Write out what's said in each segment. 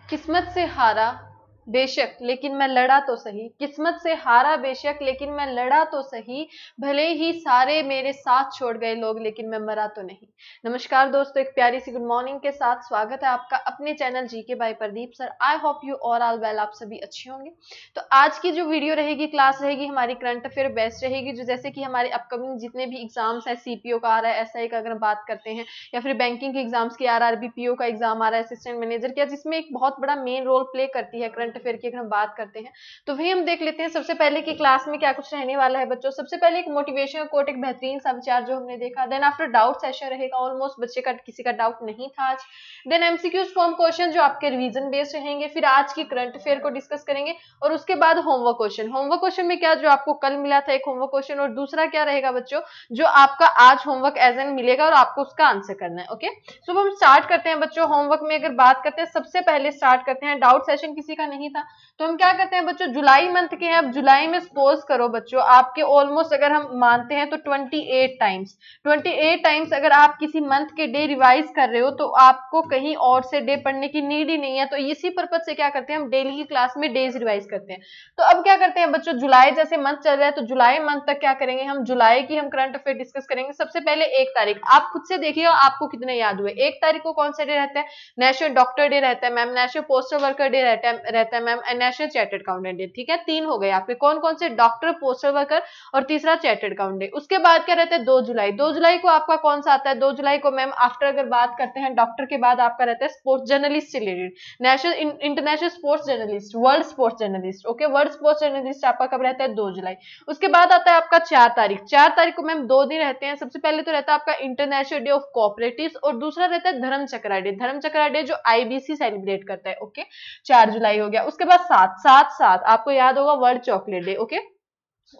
किस्मत से हारा बेशक लेकिन मैं लड़ा तो सही, किस्मत से हारा बेशक लेकिन मैं लड़ा तो सही, भले ही सारे मेरे साथ छोड़ गए लोग लेकिन मैं मरा तो नहीं। नमस्कार दोस्तों, एक प्यारी सी गुड मॉर्निंग के साथ स्वागत है आपका अपने channel GK by Pradeep sir. I hope you all well, आप सभी अच्छे होंगे। तो आज की जो वीडियो रहेगी, क्लास रहेगी हमारी करंट अफेयर बेस्ड रहेगी, जो जैसे कि हमारे अपकमिंग जितने भी एग्जाम्स है, सीपीओ का आ रहा है, एसआई का अगर बात करते हैं, या फिर बैंकिंग के एग्जाम्स की आरआरबी पीओ का एग्जाम आ रहा है, असिस्टेंट मैनेजर का, जिसमें एक बहुत बड़ा मेन रोल प्ले करती है करंट अफेयर की अगर हम बात करते हैं, तो वही हम देख लेते हैं। सबसे पहले की क्लास में क्या कुछ रहने वाला है बच्चों। सबसे पहले एक मोटिवेशन कोट, एक बेहतरीन सा विचार जो हमने देखा। देन आफ्टर डाउट सेशन रहेगा, ऑलमोस्ट बच्चे का किसी का डाउट नहीं था आज। देन एमसीक्यूज फॉर्म क्वेश्चन जो आपके रिवीजन बेस्ड रहेंगे। फिर आज की करंट अफेयर को डिस्कस करेंगे और उसके बाद होमवर्क क्वेश्चन। होमवर्क क्वेश्चन में क्या, जो आपको कल मिला था एक होमवर्क क्वेश्चन, और दूसरा क्या रहेगा बच्चों, जो आपका आज होमवर्क एज एन मिलेगा और आपको उसका आंसर करना है। ओके, सो हम स्टार्ट करते हैं बच्चों। होमवर्क में अगर बात करते हैं, सबसे पहले स्टार्ट करते हैं, डाउट सेशन किसी का नहीं था तो हम क्या करते हैं बच्चों, जुलाई मंथ के हैं। अब जुलाई में सपोज करो बच्चों आपके ऑलमोस्ट अगर हम मानते हैं तो 28 टाइम्स अगर आप किसी मंथ के डे रिवाइज कर रहे हो तो आपको कहीं और से डे पढ़ने की नीड ही नहीं है। तो इसी पर्पज से क्या करते हैं, हम डेली की क्लास में डेज रिवाइज करते हैं। तो अब क्या करते हैं बच्चों, जुलाई जैसे मंथ चल रहा है तो जुलाई मंथ तक क्या करेंगे, हम जुलाई की हम करंट अफेयर डिस्कस करेंगे। सबसे पहले 1 तारीख, आप खुद से देखिएगा आपको कितने याद हुए। 1 तारीख को कौन सा डे रहता है, नेशनल डॉक्टर डे रहता है ma'am, national postal worker day रहता है ma'am, national chartered accountant day. ठीक है, 3 हो गए आपके। कौन कौन से, डॉक्टर, पोस्टल वर्कर और तीसरा चार्टर्ड अकाउंटेंट डे। उसके बाद क्या रहता है, 2 जुलाई। 2 जुलाई को आपका कौन सा आता है, 2 जुलाई को मैम आफ्टर अगर बात करते हैं डॉक्टर के बाद आपका रहता है स्पोर्ट्स जर्नलिस्ट से related, national international sports journalist, world sports journalist. Okay, world sports journalist आपका कब रहता है, 2 जुलाई। उसके बाद आता है आपका 4 तारीख। 4 तारीख को मैम 2 दिन रहते हैं। सबसे पहले तो रहता है आपका इंटरनेशनल डे ऑफ कोऑपरेटिव्स और दूसरा रहता है धर्म चक्रा डे। धर्म चक्रा डे जो आईबीसी सेलिब्रेट करता है। ओके, 4 जुलाई हो गया। उसके बाद 7 आपको याद होगा वर्ल्ड चॉकलेट डे। ओके,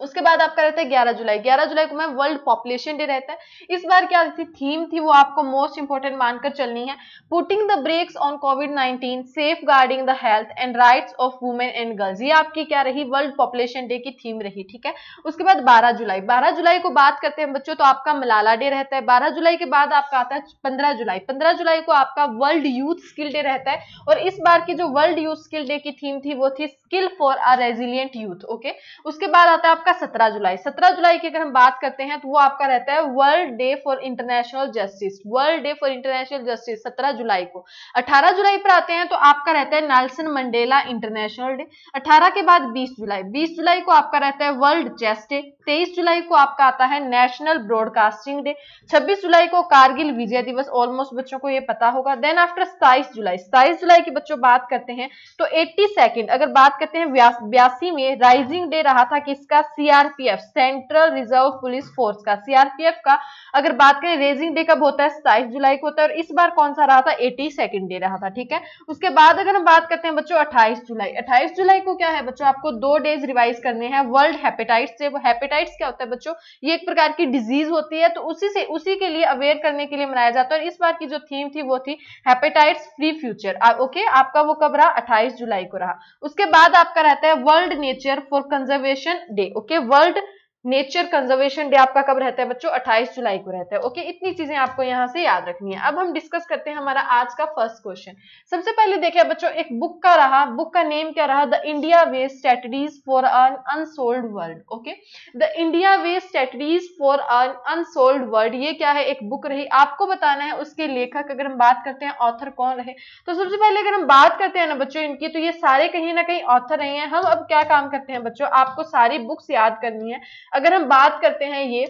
उसके बाद आपका रहता है 11 जुलाई। 11 जुलाई को मैम वर्ल्ड पॉपुलेशन डे रहता है। इस बार क्या थीम थी वो आपको मोस्ट इंपोर्टेंट मानकर चलनी है, पुटिंग द ब्रेक्स ऑन कोविड-19, safeguarding the health and rights of women and girls. ये आपकी क्या रही, वर्ल्ड पॉपुलेशन डे की थीम रही। ठीक है, उसके बाद 12 जुलाई। 12 जुलाई को बात करते हैं बच्चों तो आपका मलाला डे रहता है। 12 जुलाई के बाद आपका आता है 15 जुलाई। 15 जुलाई को आपका वर्ल्ड यूथ स्किल डे रहता है और इस बार की जो वर्ल्ड यूथ स्किल डे की थीम थी वो थी skill for a resilient youth. Okay, उसके बाद आता है आपका 17 जुलाई। 17 जुलाई की अगर हम बात करते हैं तो वो आपका रहता है world day for international justice. World day for international justice 17 जुलाई को। 18 जुलाई पर आते हैं तो आपका रहता है नेल्सन मंडेला इंटरनेशनल डे। 18 के बाद 20 जुलाई। 20 जुलाई को आपका रहता है वर्ल्ड चेस डे। 23 जुलाई को आपका आता है नेशनल ब्रॉडकास्टिंग डे। 26 जुलाई को कारगिल विजय दिवस, ऑलमोस्ट बच्चों को ये पता होगा। देन आफ्टर 27 जुलाई। 27 जुलाई की बच्चों बात करते हैं तो 82 अगर बात करते हैं 82 में राइजिंग डे रहा था किसका, CRPF, central reserve police force का। सीआरपीएफ का अगर बात करें रेजिंग डे कब होता है, 27 जुलाई को होता है और इस बार कौन सा रहा था, 82nd डे रहा था। ठीक है, उसके बाद अगर हम बात करते हैं बच्चों 28 जुलाई। 28 जुलाई को क्या है बच्चों, आपको 2 डेज रिवाइज करने हैं वर्ल्ड हेपेटाइटिस डे। हेपेटाइटिस क्या होता है बच्चों, ये एक प्रकार की डिजीज होती है तो उसी के लिए अवेयर करने के लिए मनाया जाता है और इस बार की जो थीम थी वो थी हेपेटाइटिस फ्री फ्यूचर। ओके, आपका वो कब रहा, 28 जुलाई को रहा। उसके बाद आपका रहता है world nature for conservation day. Okay, world nature conservation day आपका कब रहता है बच्चों, 28 जुलाई को रहता है। ओके, इतनी चीजें आपको यहां से याद रखनी है। अब हम डिस्कस करते हैं हमारा आज का फर्स्ट क्वेश्चन। सबसे पहले देखिए बच्चों, एक बुक का रहा, बुक का नेम क्या रहा, the India way strategies for an unsold world. Okay, the India way strategies for an unsold world, ये क्या है, एक बुक रही। आपको बताना है उसके लेखक, अगर हम बात करते हैं ऑथर कौन रहे, तो सबसे पहले अगर हम बात करते हैं ना बच्चों इनकी, तो ये सारे कहीं ना कहीं ऑथर रहे हैं। हम अब क्या काम करते हैं बच्चों, आपको सारी बुक्स याद करनी है। अगर हम बात करते हैं ये,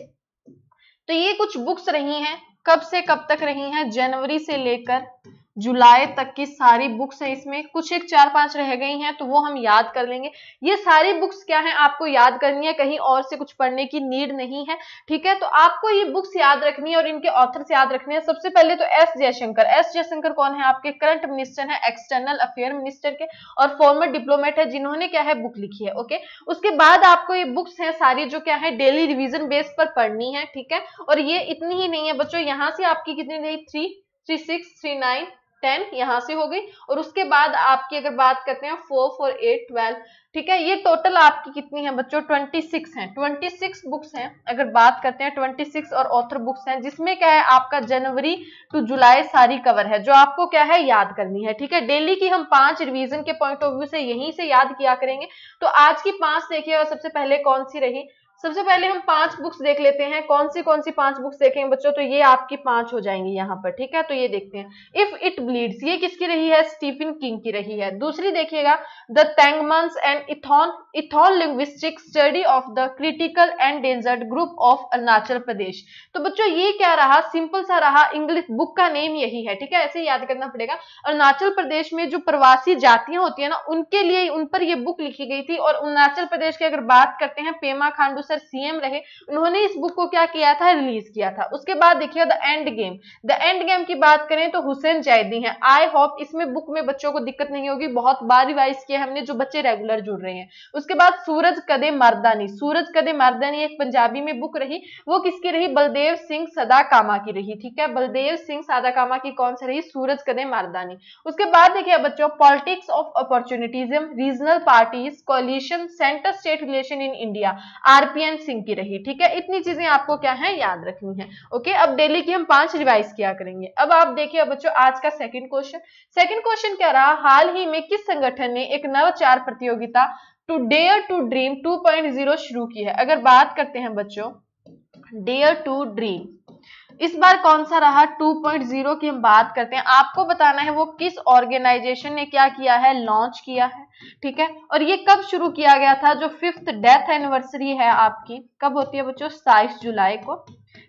तो ये कुछ बुक्स रही हैं, कब से कब तक रही हैं, जनवरी से लेकर जुलाई तक की सारी बुक्स है। इसमें कुछ एक 4-5 रह गई हैं तो वो हम याद कर लेंगे। ये सारी बुक्स क्या है आपको याद करनी है, कहीं और से कुछ पढ़ने की नीड नहीं है। ठीक है, तो आपको ये बुक्स याद रखनी है और इनके ऑथर्स याद रखने हैं। सबसे पहले तो एस जयशंकर। एस जयशंकर कौन है, आपके करंट मिनिस्टर है, एक्सटर्नल अफेयर मिनिस्टर के और फॉर्मर डिप्लोमेट है, जिन्होंने क्या है बुक लिखी है। ओके, उसके बाद आपको ये बुक्स हैं सारी जो क्या है डेली रिविजन बेस पर पढ़नी है। ठीक है, और ये इतनी ही नहीं है बच्चों, यहां से आपकी कितनी रही, 3, 3, 6, 3, 9, 10 यहाँ से हो गई, और उसके बाद आपकी अगर बात करते हैं 4 4 8 12, ठीक है, ये टोटल आपकी कितनी है बच्चों, 26 हैं, 26 बुक्स हैं अगर बात करते हैं, 26 और ऑथर बुक्स हैं, जिसमें क्या है आपका जनवरी टू जुलाई सारी कवर है, जो आपको क्या है याद करनी है, ठीक है। डेली की हम 5 रिवीजन के पॉइंट ऑफ व्यू से यहीं से याद किया करेंगे। तो आज की 5 देखिएगा, सबसे पहले कौन सी रही, सबसे पहले हम 5 बुक्स देख लेते हैं, कौन सी 5 बुक्स देखेंगे बच्चों, तो ये आपकी 5 हो जाएंगी यहाँ पर, ठीक है। तो ये देखते हैं, इफ इट ब्लीड्स, ये किसकी रही है, स्टीफन किंग की रही है। दूसरी देखिएगा, the Tangams and ethno linguistic study of the critical endangered group of Arunachal Pradesh. तो बच्चों ये क्या रहा, सिंपल सा रहा, इंग्लिश बुक का नेम यही है, ठीक है, ऐसे याद करना पड़ेगा। अरुणाचल प्रदेश में जो प्रवासी जातियां होती है ना, उनके लिए, उन पर ये बुक लिखी गई थी। और अरुणाचल प्रदेश की अगर बात करते हैं, पेमा खांडू सर सीएम रहे, उन्होंने इस बुक को क्या किया था, रिलीज किया था। उसके बाद देखिए the end game, the end game की बात करें तो हुसैन जैदी है। आई होप इसमें बुक में बच्चों को दिक्कत नहीं होगी, बहुत बार रिवाइज किया हमने, जो बच्चे रेगुलर जुड़ रहे हैं। उसके बाद सूरज कदे मर्दानी, सूरज कदे मर्दानी एक पंजाबी में बुक रही, वो किसकी रही, बलदेव सिंह सदा कामा की रही, ठीक है, बलदेव सिंह सदा कामा की कौन सी रही, सूरज कदे मर्दानी। उसके बाद देखिए बच्चों, politics of opportunism, regional parties, coalition, centre state relation in India, RPN Singh की रही, ठीक है। इतनी चीजें आपको क्या है याद रखनी है, ओके। अब डेली की हम 5 रिवाइज किया करेंगे। अब आप देखिए बच्चों आज का सेकंड क्वेश्चन क्या रहा, हाल ही में किस संगठन ने एक नवाचार प्रतियोगिता टू डेयर टू ड्रीम 2.0 शुरू की है। अगर बात करते हैं बच्चों डेयर टू ड्रीम, इस बार कौन सा रहा, 2.0 की हम बात करते हैं, आपको बताना है वो किस ऑर्गेनाइजेशन ने क्या किया है, लॉन्च किया है, ठीक है। और ये कब शुरू किया गया था, जो 5th डेथ एनिवर्सरी है आपकी, कब होती है बच्चों, 27 जुलाई को,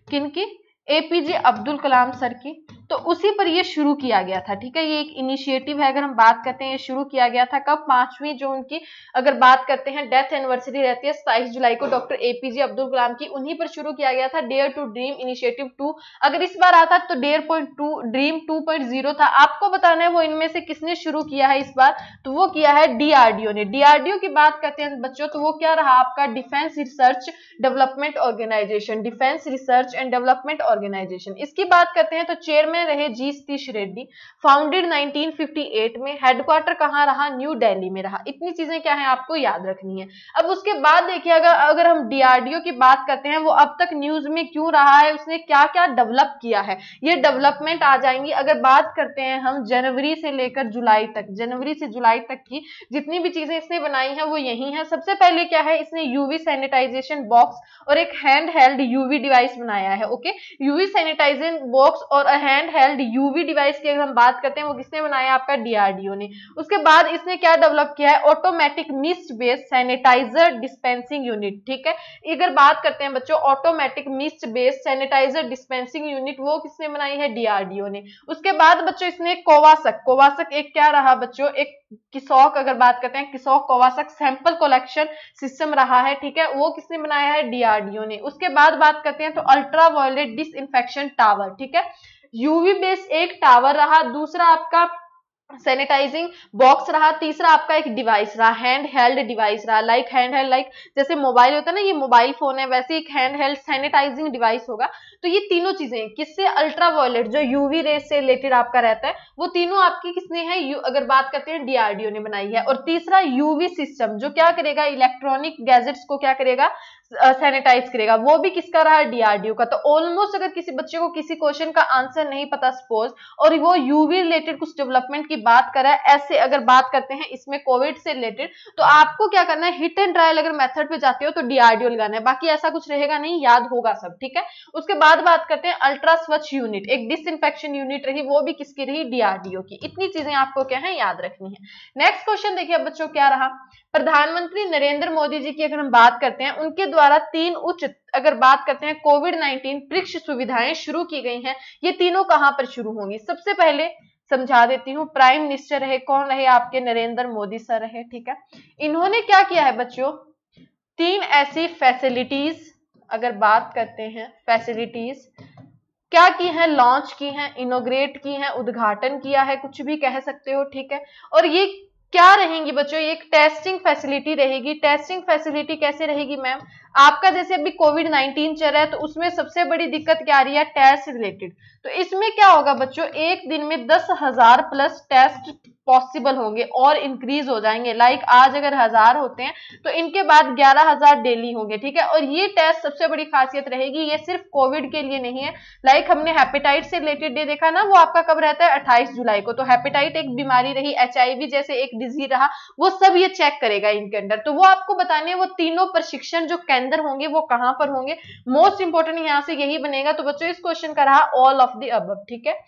किनकी, एपीजे अब्दुल कलाम सर की। तो उसी पर ये शुरू किया गया था, ठीक है, ये एक इनिशिएटिव है। अगर हम बात करते हैं, ये शुरू किया गया था कब, 5वीं जो उनकी अगर बात करते हैं डेथ एनिवर्सरी रहती है 27 जुलाई को, डॉक्टर एपीजे अब्दुल कलाम की, उन्हीं पर शुरू किया गया था डेयर टू ड्रीम इनिशिएटिव 2। अगर इस बार आता तो ड्रीम 2.0 था। आपको बताना है वो इनमें से किसने शुरू किया है इस बार, तो वो किया है डीआरडीओ ने। डीआरडीओ की बात करते हैं बच्चों, तो वो क्या रहा आपका, defence research development organisation, defence research and development organisation. इसकी बात करते हैं तो चेयरमैन रहे जी सतीश रेड्डी, फाउंडेड 1958 में, हेडक्वार्टर कहां रहा, न्यू दिल्ली में रहा। इतनी चीजें क्या है आपको याद रखनी है। अब उसके बाद देखिए अगर हम डीआरडीओ की बात करते हैं, वो अब तक न्यूज में क्यों रहा है, उसने क्या क्या डेवलप किया है, ये डेवलपमेंट आ जाएंगी। अगर बात करते हैं हम जनवरी से लेकर जुलाई तक, जनवरी से जुलाई तक की जितनी भी चीजें इसने बनाई है वो यही है। सबसे पहले क्या है, इसने यूवी सैनिटाइजेशन बॉक्स और एक हैंड हेल्ड यूवी डिवाइस बनाया है, ओके। यूवी सैनिटाइजेशन बॉक्स और हैंड हेल्ड यूवी डिवाइस की अगर हम बात करते हैं, वो किसने बनाया, आपका डीआरडीओ ने। उसके बाद इसने क्या डेवलप किया है, automatic mist based sanitiser dispensing unit, ठीक है। अगर बात करते हैं बच्चों automatic mist based sanitiser dispensing unit, वो किसने बनाई है, डीआरडीओ ने। उसके बाद बच्चों इसने कोवासक एक क्या रहा बच्चों, एक किसॉक, अगर बात करते हैं किसॉक कोवासक सैंपल कलेक्शन सिस्टम रहा है, ठीक है, वो किसने बनाया है, डीआरडीओ ने। उसके बाद बात करते हैं तो अल्ट्रा वायलेट डिसइंफेक्शन टावर, ठीक है, यूवी बेस्ड एक टावर रहा। दूसरा आपका सैनिटाइजिंग बॉक्स रहा। तीसरा आपका एक डिवाइस रहा, हैंड हेल्ड डिवाइस रहा, हैंड हेल्ड जैसे मोबाइल होता है ना, ये मोबाइल फोन है, वैसे एक हैंड हेल्ड सैनिटाइजिंग डिवाइस होगा। तो ये तीनों चीजें किससे, अल्ट्रा वायलेट जो यूवी रेस से रिलेटेड आपका रहता है, वो तीनों आपकी किसने है, अगर बात करते हैं डीआरडीओ ने बनाई है। और तीसरा यूवी सिस्टम जो क्या करेगा, इलेक्ट्रॉनिक गैजेट्स को क्या करेगा, सैनिटाइज करेगा, वो भी किसका रहा, डीआरडीओ का। तो ऑलमोस्ट अगर किसी बच्चे को किसी क्वेश्चन का आंसर नहीं पता सपोज, और वो यूवी रिलेटेड कुछ डेवलपमेंट की बात कर रहा है, ऐसे अगर बात करते हैं इसमें कोविड से रिलेटेड, तो आपको क्या करना है, हिट एंड ट्रायल अगर मेथड पे जाते हो तो डीआरडीओ लगाना है, बाकी ऐसा कुछ रहेगा नहीं, याद होगा सब, ठीक है। उसके बाद बात करते हैं अल्ट्रा स्वच्छ यूनिट, एक डिसइंफेक्शन यूनिट रही, वो भी किसकी रही, डीआरडीओ की। इतनी चीजें आपको क्या है याद रखनी है। नेक्स्ट क्वेश्चन देखिए बच्चों क्या रहा, प्रधानमंत्री नरेंद्र मोदी जी की अगर हम बात करते हैं, उनके द्वारा 3 उच्च अगर बात करते हैं कोविड-19 परीक्ष सुविधाएं शुरू की गई हैं, ये तीनों कहां पर शुरू होंगी। सबसे पहले समझा देती हूँ, प्राइम मिनिस्टर रहे, कौन रहे आपके, नरेंद्र मोदी सर रहे, ठीक है। इन्होंने क्या किया है बच्चों, 3 ऐसी फैसिलिटीज अगर बात करते हैं, फैसिलिटीज क्या की है, लॉन्च की है, इनोग्रेट की है, उद्घाटन किया है, कुछ भी कह सकते हो, ठीक है। और ये क्या रहेंगी बच्चों, ये एक टेस्टिंग फैसिलिटी रहेगी। टेस्टिंग फैसिलिटी कैसे रहेगी मैम, आपका जैसे अभी कोविड-19 चल रहा है तो उसमें सबसे बड़ी दिक्कत क्या आ रही है, टेस्ट रिलेटेड। तो इसमें क्या होगा बच्चों, एक दिन में 10,000 प्लस टेस्ट पॉसिबल होंगे और इंक्रीज हो जाएंगे। लाइक आज अगर 1000 होते हैं तो इनके बाद 11,000 डेली होंगे, ठीक है। और ये टेस्ट सबसे बड़ी खासियत रहेगी, ये सिर्फ कोविड के लिए नहीं है। लाइक हमने हेपेटाइट से रिलेटेड डे देखा ना, वो आपका कब रहता है, 28 जुलाई को। तो हेपेटाइट एक बीमारी रही, HIV जैसे एक डिजीज रहा, वो सब ये चेक करेगा इनके अंदर। तो वो आपको बताने वो तीनों प्रशिक्षण जो केंद्र होंगे वो कहां पर होंगे, मोस्ट इंपोर्टेंट यहां से यही बनेगा। तो बच्चों इस क्वेश्चन का रहा ऑल ऑफ द अबव, ठीक है।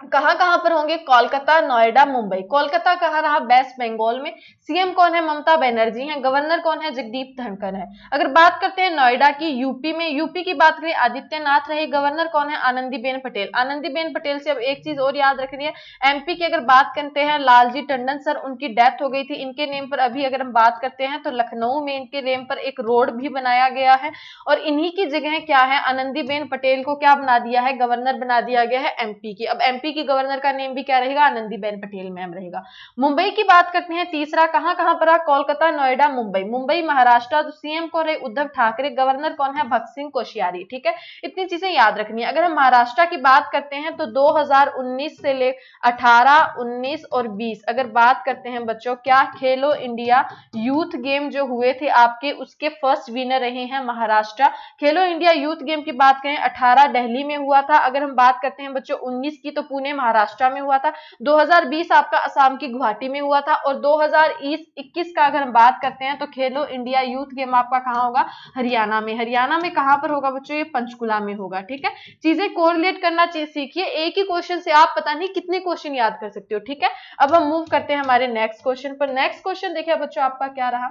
कहां कहां पर होंगे, कोलकाता, नोएडा, मुंबई। कोलकाता कहां रहा, वेस्ट बंगाल में। सीएम कौन है, ममता बनर्जी है। गवर्नर कौन है, जगदीप धनखड़ है। अगर बात करते हैं नोएडा की, यूपी में, यूपी की बात करें आदित्यनाथ रहे। गवर्नर कौन है, आनंदीबेन पटेल। आनंदीबेन पटेल से अब एक चीज और याद रखनी है, एमपी की अगर बात करते हैं, लालजी टंडन सर, उनकी डेथ हो गई थी। इनके नेम पर अभी अगर हम बात करते हैं तो लखनऊ में इनके नेम पर एक रोड भी बनाया गया है। और इन्हीं की जगह क्या है, आनंदीबेन पटेल को क्या बना दिया है, गवर्नर बना दिया गया है एमपी की। अब एमपी की गवर्नर का नेम भी क्या रहेगा, आनंदीबेन पटेल मैम रहेगा। मुंबई की बात करते हैं, तीसरा कहां कहां पर, कोलकाता, नोएडा, मुंबई। मुंबई महाराष्ट्र, तो सीएम कौन रहे, उद्धव ठाकरे। गवर्नर कौन है, भगत सिंह कोश्यारी, ठीक है। इतनी चीजें याद रखनी है। अगर हम महाराष्ट्र की बात करते हैं तो 2019 से ले 18, 19 और 20 अगर बात करते हैं बच्चों, क्या खेलो इंडिया यूथ गेम जो हुए थे आपके, उसके फर्स्ट विनर रहे हैं महाराष्ट्र। खेलो इंडिया यूथ गेम की बात करें, 18 दिल्ली में हुआ था। अगर हम बात करते हैं बच्चों 19 की, तो पुणे महाराष्ट्र में हुआ था। 2020 आपका असम की गुवाहाटी में हुआ था। और 2021 का अगर हम बात करते हैं तो खेलो इंडिया यूथ गेम आपका कहां होगा, हरियाणा में। हरियाणा में कहां पर होगा बच्चों, ये पंचकुला में होगा, ठीक है। चीजें कोरिलेट करना सीखिए, एक ही क्वेश्चन से आप पता नहीं कितने क्वेश्चन याद कर सकते हो, ठीक है। अब हम मूव करते हैं हमारे नेक्स्ट क्वेश्चन पर। नेक्स्ट क्वेश्चन देखिए बच्चों आपका क्या रहा,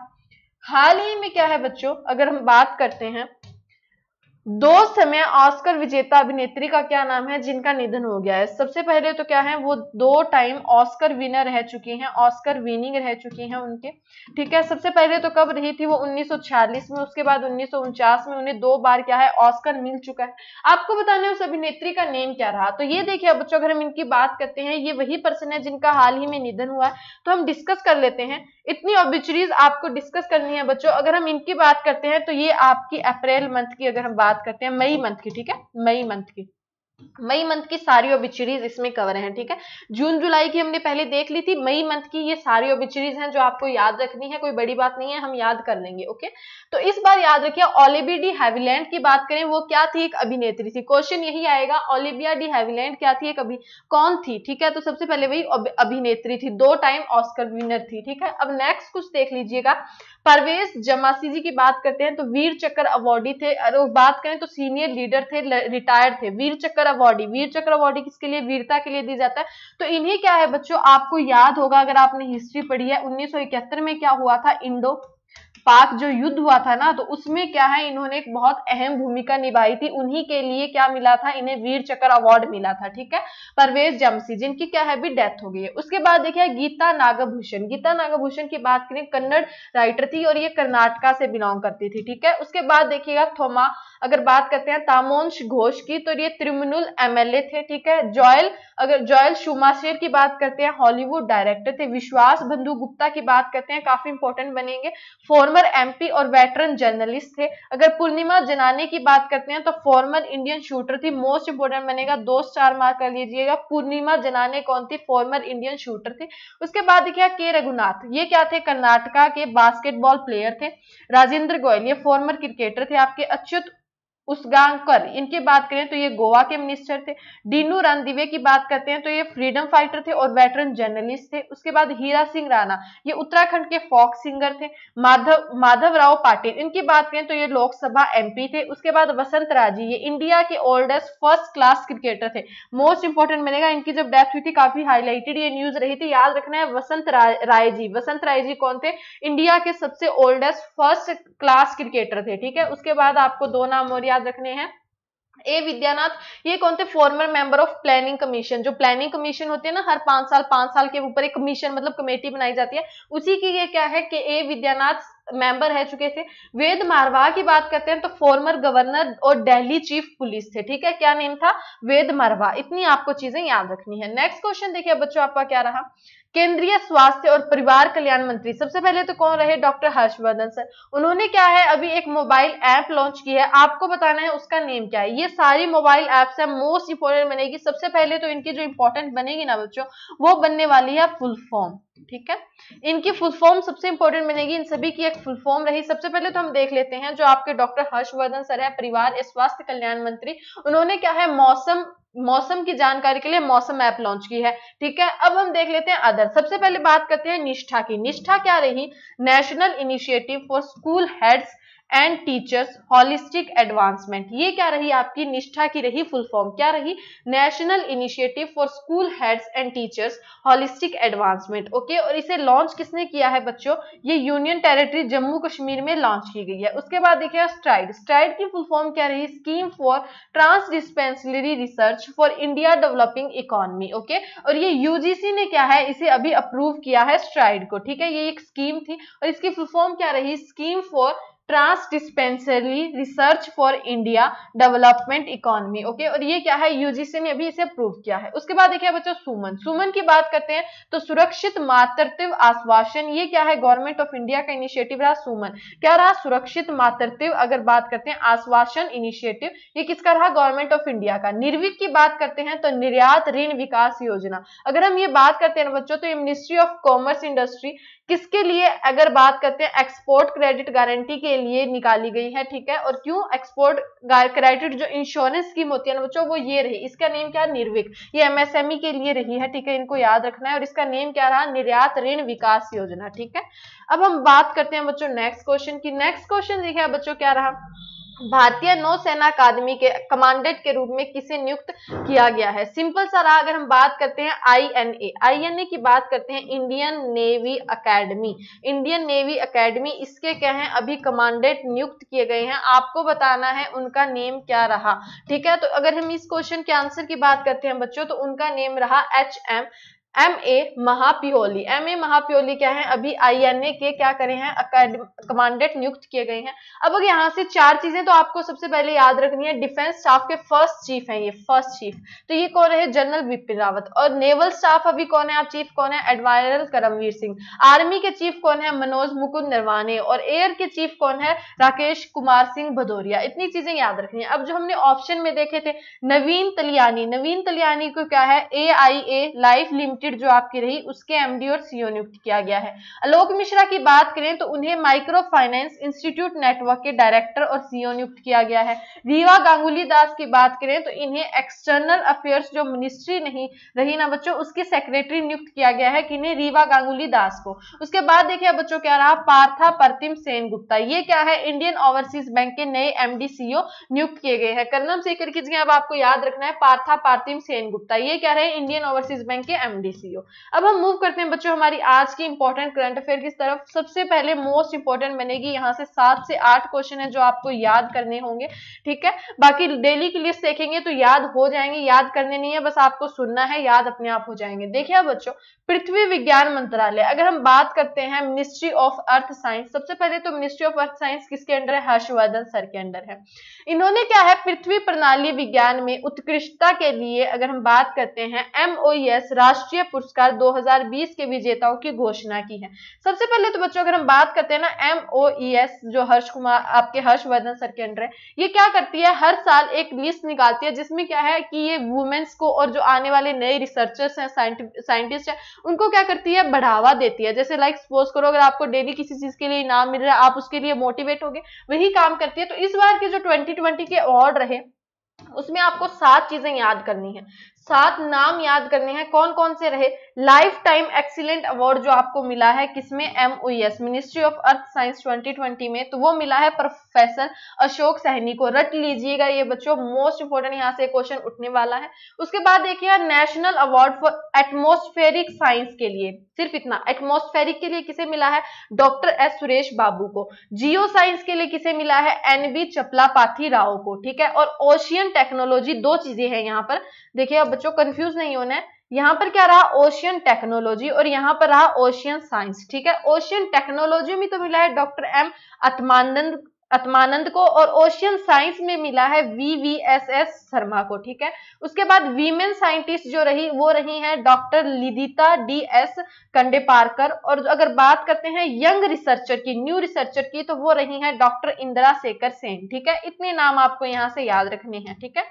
हाल ही में क्या है बच्चों, अगर हम बात करते हैं, 2 समय ऑस्कर विजेता अभिनेत्री का क्या नाम है जिनका निधन हो गया है। सबसे पहले तो क्या है, वो 2 टाइम ऑस्कर विनर रह चुकी हैं, ऑस्कर विनिंग रह चुकी हैं उनके, ठीक है। सबसे पहले तो कब रही थी वो, 1946 में। उसके बाद 1949 में उन्हें 2 बार क्या है, ऑस्कर मिल चुका है। आपको बताना है उस अभिनेत्री का नेम क्या रहा। तो ये देखिए बच्चों, अगर हम इनकी बात करते हैं, ये वही पर्सन है जिनका हाल ही में निधन हुआ है। तो हम डिस्कस कर लेते हैं, इतनी ऑब्ituरीज आपको डिस्कस करनी है बच्चों। अगर हम इनकी बात करते हैं तो ये आपकी अप्रैल मंथ की अगर हम बात करते हैं, मई मंथ की, ठीक है, मई मंथ की सारी ओबिचुरीज इसमें कवर हैं, ठीक है। जून जुलाई की हमने पहले देख ली थी, मई मंथ की ये सारी ओबिचुरीज हैं जो आपको याद रखनी है, कोई बड़ी बात नहीं है, हम याद कर लेंगे, ओके। तो इस बार याद रखिए, ओलिविया डी हैविलैंड की बात करें, वो क्या थी, एक अभिनेत्री थी। क्वेश्चन यही आएगा, ओलिविया डी हैविलैंड क्या थी, एक कौन थी, ठीक है। तो सबसे पहले वही अभिनेत्री थी, 2 टाइम ऑस्कर विनर थी, ठीक है। अब नेक्स्ट कुछ देख लीजिएगा, परवेज जमासी जी की बात करते हैं तो वीर चक्र अवार्डी थे। और बात करें तो सीनियर लीडर थे, रिटायर्ड थे। वीर चक्र अवार्डी किसके लिए, वीरता के लिए दी जाता है। तो इन्हें क्या है बच्चों, आपको याद होगा अगर आपने हिस्ट्री पढ़ी है, 1971 में क्या हुआ था, इंडो पाक जो युद्ध हुआ था ना, तो उसमें क्या है, इन्होंने एक बहुत अहम भूमिका निभाई थी। उन्हीं के लिए क्या मिला था, इन्हें वीर चक्र अवार्ड मिला था, ठीक है। परवेज जमसी, जिनकी क्या है भी डेथ हो गई है। उसके बाद देखिए गीता नागभूषण की बात करें, कन्नड़ राइटर थी और ये कर्नाटका से बिलोंग करती थी, ठीक है। उसके बाद देखिएगा थोमा, अगर बात करते हैं तामोंश घोष की, तो ये त्रिमुनुल MLA थे, ठीक है। जॉयल शुमाशेर की बात करते हैं, हॉलीवुड डायरेक्टर थे। विश्वास बंधु गुप्ता की बात करते हैं, काफी इंपॉर्टेंट बनेंगे, फॉर्मर MP और वेटरन जर्नलिस्ट थे। अगर पूर्णिमा जनाने की बात करते हैं तो फॉर्मर इंडियन शूटर थी, मोस्ट इंपोर्टेंट बनेगा, 2 स्टार मार्क कर लीजिएगा। पूर्णिमा जनाने कौन थी, फॉर्मर इंडियन शूटर थी। उसके बाद देखिए के रघुनाथ, ये क्या थे, कर्नाटका के बास्केटबॉल प्लेयर थे। राजेंद्र गोयल, ये फॉर्मर क्रिकेटर थे आपके। अच्युत उसगांवकर, इनकी बात करें तो ये गोवा के मिनिस्टर थे। डीनू रणदीवे की बात करते हैं तो ये फ्रीडम फाइटर थे और वेटरन जर्नलिस्ट थे। उसके बाद हीरा सिंह राणा, ये उत्तराखंड के फोक सिंगर थे। माधव राव पाटिल, इनकी बात करें तो ये लोकसभा MP थे। उसके बाद वसंत राजी, ये इंडिया के ओल्डेस्ट फर्स्ट क्लास क्रिकेटर थे, मोस्ट इंपोर्टेंट बनेगा। इनकी जब डेथ हुई थी काफी हाईलाइटेड ये न्यूज रही थी, याद रखना है। वसंत राय जी कौन थे, इंडिया के सबसे ओल्डेस्ट फर्स्ट क्लास क्रिकेटर थे, ठीक है। उसके बाद आपको 2 नाम और याद रखने हैं, ए विद्यानाथ, ये कौन थे, farmer member of planning commission. जो प्लानिंग कमीशन होती है ना, हर 5 साल के ऊपर एक कमीशन मतलब कमेटी बनाई जाती है, उसी की ये क्या है कि ए विद्यानाथ मेंबर रह चुके थे। वेद मारवाह की बात करते हैं तो फॉर्मर गवर्नर और दिल्ली चीफ पुलिस थे, ठीक है, क्या नेम था, वेद मारवाह। इतनी आपको चीजें याद रखनी है। नेक्स्ट क्वेश्चन देखिए बच्चों आपका क्या रहा, केंद्रीय स्वास्थ्य और परिवार कल्याण मंत्री सबसे पहले तो कौन रहे, डॉक्टर हर्षवर्धन सर। उन्होंने क्या है अभी एक मोबाइल ऐप लॉन्च की है, आपको बताना है उसका नेम क्या है। ये सारी मोबाइल ऐप्स है, मोस्ट इंपोर्टेंट बनेगी। सबसे पहले तो इनकी जो इंपॉर्टेंट बनेगी ना बच्चों, वो बनने वाली है फुल फॉर्म, ठीक है, इनकी फुल फॉर्म सबसे इंपॉर्टेंट बनेगी। इन सभी की एक फुल फॉर्म रही। सबसे पहले तो हम देख लेते हैं जो आपके डॉक्टर हर्षवर्धन सर है, परिवार एवं स्वास्थ्य कल्याण मंत्री, उन्होंने क्या है मौसम की जानकारी के लिए मौसम ऐप लॉन्च की है, ठीक है। अब हम देख लेते हैं अदर। सबसे पहले बात करते हैं निष्ठा की। निष्ठा क्या रही, national initiative for school heads and teachers holistic advancement. ये क्या रही आपकी निष्ठा की रही फुल फॉर्म, क्या रही, national initiative for school heads and teachers holistic advancement, okay. और इसे लॉन्च किसने किया है बच्चों, ये यूनियन टेरिटरी जम्मू कश्मीर में लॉन्च की गई है। उसके बाद देखिए स्ट्राइड। स्ट्राइड की फुल फॉर्म क्या रही, scheme for trans dispensary research for India developing economy, okay. और ये यूजीसी ने क्या है इसे अभी अप्रूव किया है स्ट्राइड को, ठीक है। ये एक स्कीम थी और इसकी फुल फॉर्म क्या रही, scheme for trans dispensary research for India development economy, okay. और ये क्या है, यूजीसी ने अभी इसे अप्रूव किया है। उसके बाद देखिए बच्चों सुमन। सुमन की बात करते हैं तो सुरक्षित मातृत्व आश्वासन, ये क्या है, गवर्नमेंट ऑफ इंडिया का इनिशिएटिव रहा सुमन। क्या रहा, सुरक्षित मातृत्व अगर बात करते हैं आश्वासन इनिशिएटिव, ये किसका रहा, गवर्नमेंट ऑफ इंडिया का। निर्विक की बात करते हैं तो निर्यात ऋण विकास योजना। अगर हम ये बात करते हैं बच्चों तो ये मिनिस्ट्री ऑफ कॉमर्स इंडस्ट्री किसके लिए अगर बात करते हैं, एक्सपोर्ट क्रेडिट गारंटी के लिए निकाली गई है, ठीक है। और क्यों, एक्सपोर्ट क्रेडिट जो इंश्योरेंस स्कीम होती है ना बच्चों, वो ये रही, इसका नेम क्या, निर्विक। ये एमएसएमई के लिए रही है, ठीक है, इनको याद रखना है। और इसका नेम क्या रहा, निर्यात ऋण विकास योजना, ठीक है। अब हम बात करते हैं बच्चों नेक्स्ट क्वेश्चन की। नेक्स्ट क्वेश्चन देखिए बच्चों क्या रहा, भारतीय नौसेना अकादमी के कमांडेंट के रूप में किसे नियुक्त किया गया है। सिंपल सा रहा। अगर हम बात करते हैं आईएनए की बात करते हैं, Indian navy academy. Indian navy academy इसके क्या है अभी कमांडेंट नियुक्त किए गए हैं, आपको बताना है उनका नेम क्या रहा, ठीक है। तो अगर हम इस क्वेश्चन के आंसर की बात करते हैं बच्चों तो उनका नेम रहा एम ए महापियोली। एम ए महापियोली क्या है अभी आईएनए के क्या करे हैं, कमांडेंट नियुक्त किए गए हैं। अब अगर यहाँ से चार चीजें तो आपको सबसे पहले याद रखनी है, डिफेंस स्टाफ के फर्स्ट चीफ हैं ये, फर्स्ट चीफ। तो ये कौन है, जनरल बिपिन रावत। और नेवल स्टाफ अभी कौन है, आप चीफ कौन है, एडमायरल करमवीर सिंह। आर्मी के चीफ कौन है, मनोज मुकुंद नरवाने। और एयर के चीफ कौन है, राकेश कुमार सिंह भदौरिया। इतनी चीजें याद रखनी है। अब जो हमने ऑप्शन में देखे थे, नवीन तलियानी, नवीन तलियानी को क्या है, AIA लाइफ लिमिटेड जो आपकी रही उसके एमडी और सीईओ नियुक्त किया गया है। आलोक मिश्रा की बात करें तो उन्हें माइक्रो फाइनेंस इंस्टीट्यूट नेटवर्क के डायरेक्टर और सीईओ नियुक्त किया गया है। रीवा गांगुली दास की बात करें तो इन्हें एक्सटर्नल अफेयर्स जो मिनिस्ट्री नहीं रही ना बच्चों, उसके सेक्रेटरी नियुक्त किया गया है, किन्हें, रीवा गांगुली दास को। उसके बाद देखिए बच्चों क्या रहा, पार्था प्रतिम सेन गुप्ता। ये क्या है, इंडियन ओवरसीज बैंक के नए एमडी सीईओ नियुक्त किए गए हैं। कर्नम से करके अब आपको याद रखना है, पार्था प्रतिम सेन गुप्ता, ये क्या रहे, इंडियन ओवरसीज बैंक के एमडी सीईओ। अब हम मूव करते हैं बच्चों हमारी आज की इंपॉर्टेंट करंट अफेयर की तरफ। सबसे पहले मोस्ट इंपॉर्टेंट बनेगी, यहाँ से 7 से 8 क्वेश्चन है जो आपको याद करने होंगे, ठीक है। बाकी डेली की लिस्ट देखेंगे तो याद हो जाएंगे, याद करने नहीं है, बस आपको सुनना है, याद अपने आप हो जाएंगे। देखिए बच्चों, पृथ्वी विज्ञान मंत्रालय, अगर हम बात करते हैं मिनिस्ट्री ऑफ अर्थ साइंस, सबसे पहले तो मिनिस्ट्री ऑफ अर्थ साइंस किसके अंडर है, हर्षवर्धन सर के अंडर है। इन्होंने क्या है, पृथ्वी प्रणाली विज्ञान में उत्कृष्टता के लिए अगर हम बात करते हैं MOES राष्ट्रीय पुरस्कार 2020 के विजेताओं की घोषणा की है। सबसे पहले तो बच्चों अगर हम बात करते हैं ना, MOES जो आपके हर्षवर्धन सर के अंडर है, ये क्या करती है, हर साल एक लिस्ट निकालती है जिसमें क्या है कि ये वुमेन्स को और जो आने वाले नए रिसर्चर्स हैं, साइंटिस्ट हैं, उनको क्या करती है, बढ़ावा देती है। जैसे लाइक सपोज करो अगर आपको डेली किसी चीज के लिए इनाम मिल रहा है, आप उसके लिए मोटिवेट होगे, वही काम करती है। तो इस बार के जो 2020 के अवार्ड रहे उसमें आपको 7 चीजें याद करनी है, 7 नाम याद करने हैं। कौन कौन से रहे, लाइफ टाइम एक्सीलेंट अवार्ड जो आपको मिला है किसमें, MOES ministry of earth science 2020 में, तो वो मिला है प्रोफेसर अशोक सहनी को। रट लीजिएगा ये बच्चों, मोस्ट इंपोर्टेंट यहाँ से क्वेश्चन उठने वाला है। उसके बाद देखिए national award for atmospheric science के लिए, सिर्फ इतना, एटमॉस्फेरिक के लिए किसे मिला है, डॉक्टर S सुरेश बाबू को। जियो साइंस के लिए किसे मिला है, NB चपलापाथी राव को, ठीक है। और ओशियन टेक्नोलॉजी, 2 चीजें हैं यहाँ पर, देखिए अब बच्चों कंफ्यूज नहीं होना है, यहाँ पर क्या रहा, ओशियन टेक्नोलॉजी, और यहाँ पर रहा ओशियन साइंस। ठीक है, ओशियन टेक्नोलॉजी में तो मिला है डॉक्टर एम आत्मानंद को, और ओशियन साइंस में मिला है VVSS शर्मा को। ठीक है, उसके बाद वीमेन साइंटिस्ट जो रही वो रही हैं डॉक्टर लिदिता DS कंडेपारकर, और अगर बात करते हैं यंग रिसर्चर की, न्यू रिसर्चर की, तो वो रही हैं डॉक्टर इंदिरा शेखर सेन। ठीक है, इतने नाम आपको यहाँ से याद रखने हैं। ठीक है,